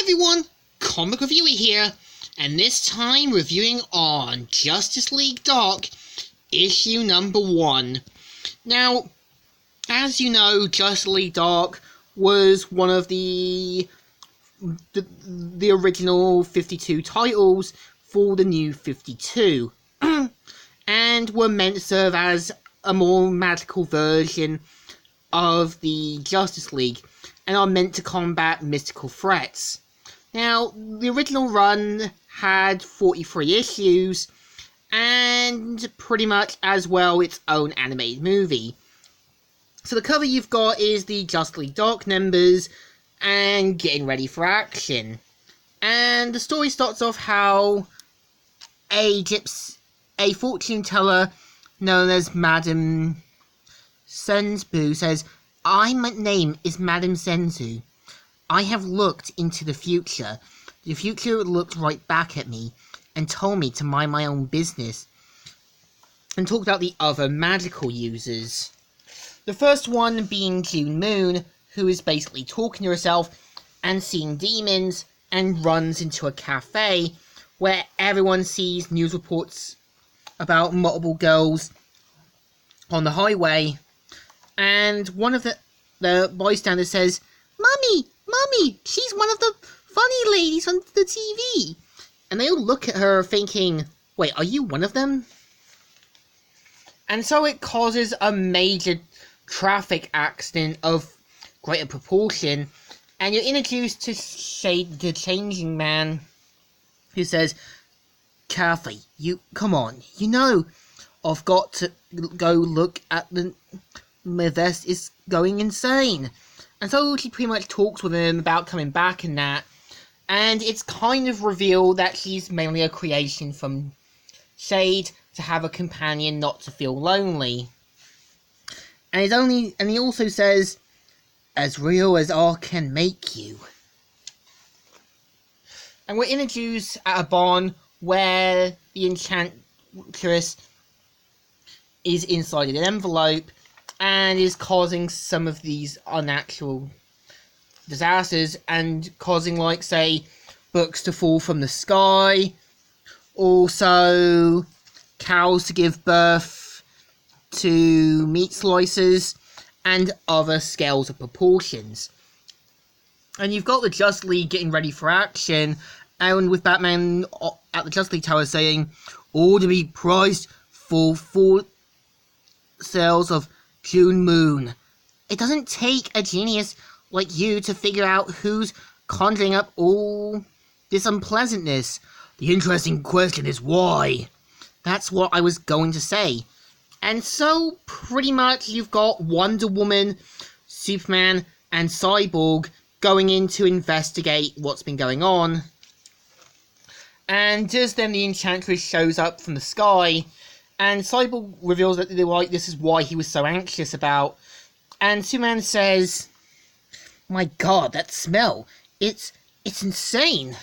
everyone, Comic Reviewer here, and this time reviewing on Justice League Dark, issue number 1. Now, as you know, Justice League Dark was one of the original 52 titles for the new 52, and were meant to serve as a more magical version of the Justice League, and are meant to combat mystical threats. Now, the original run had 43 issues, and pretty much as well its own animated movie. So the cover you've got is the Justice League Dark members, and getting ready for action. And the story starts off how a fortune teller known as Madame Senzu says, "My name is Madame Senzu. I have looked into the future. The future looked right back at me and told me to mind my own business," and talked about the other magical users. The first one being June Moon, who is basically talking to herself and seeing demons, and runs into a cafe where everyone sees news reports about multiple girls on the highway, and one of the bystanders says, Mummy, she's one of the funny ladies on the TV." And they all look at her thinking, wait, are you one of them? And so it causes a major traffic accident of greater proportion, and you're introduced to Shade the Changing Man, who says, "Kathy, come on, I've got to go look at my vest is going insane." And so she pretty much talks with him about coming back and that, and it's kind of revealed that she's mainly a creation from Shade to have a companion, not to feel lonely. And he also says, "As real as I can make you." And we're introduced at a barn where the Enchantress is inside an envelope and is causing some of these unnatural disasters, and causing, like, say, books to fall from the sky, also cows to give birth to meat slices, and other scales of proportions. And you've got the Justice League getting ready for action, and with Batman at the Justice League Tower saying, "All to be prized for 4 sales of June Moon. It doesn't take a genius like you to figure out who's conjuring up all this unpleasantness. The interesting question is why." That's what I was going to say. And so, pretty much, you've got Wonder Woman, Superman, and Cyborg going in to investigate what's been going on. And just then the Enchantress shows up from the sky, and Cyborg reveals that this is why he was so anxious about. And Superman says, "My God, that smell, it's insane."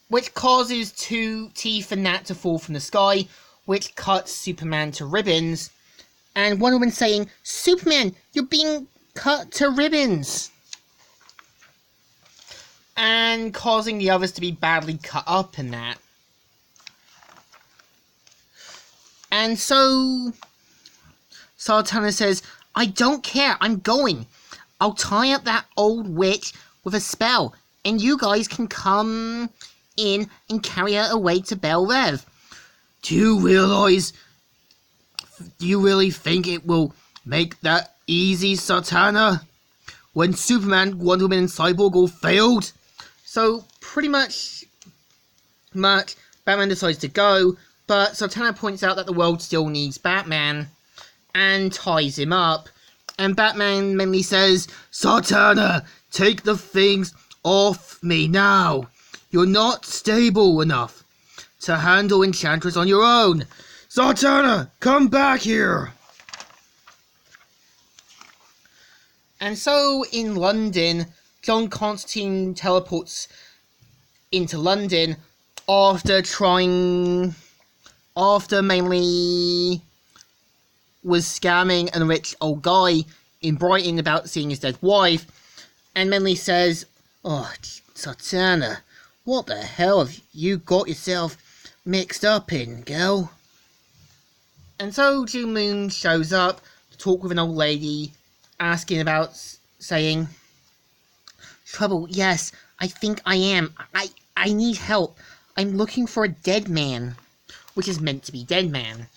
Which causes 2 teeth and that to fall from the sky, which cuts Superman to ribbons. And Wonder Woman saying, "Superman, you're being cut to ribbons." And causing the others to be badly cut up in that. And so Zatanna says, "I don't care, I'm going. I'll tie up that old witch with a spell, and you guys can come in and carry her away to Belle Reve." Do you really think it will make that easy, Zatanna? When Superman, Wonder Woman, and Cyborg all failed? So, pretty much, Batman decides to go, but Zatanna points out that the world still needs Batman, and ties him up. And Batman mainly says, "Zatanna, take the things off me now. You're not stable enough to handle Enchantress on your own. Zatanna, come back here." And so, in London, John Constantine teleports into London after mainly was scamming a rich old guy in Brighton about seeing his dead wife, and mainly says, Oh, Zatanna, what the hell have you got yourself mixed up in, girl? And so June Moon shows up to talk with an old lady, asking about, saying, Trouble, yes, I think I am. I need help. I'm looking for a dead man. Which is meant to be dead man.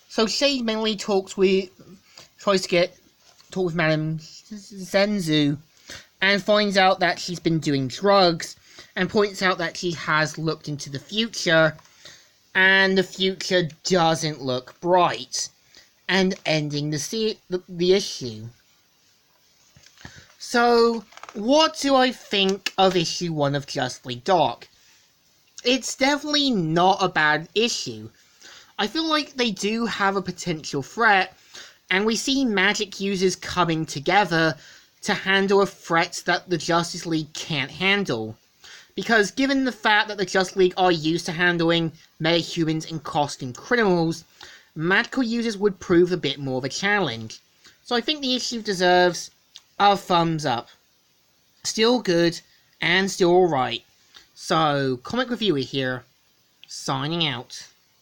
So Shade mentally tries to talk with Madame Zenzu, and finds out that she's been doing drugs, and points out that she has looked into the future, and the future doesn't look bright, and ending the issue. So, what do I think of issue 1 of Justly Dark? It's definitely not a bad issue. I feel like they do have a potential threat, and we see magic users coming together to handle a threat that the Justice League can't handle. Because given the fact that the Justice League are used to handling metahumans and costume criminals, magical users would prove a bit more of a challenge. So I think the issue deserves a thumbs up. Still good, and still alright. So, Comic Reviewer here, signing out.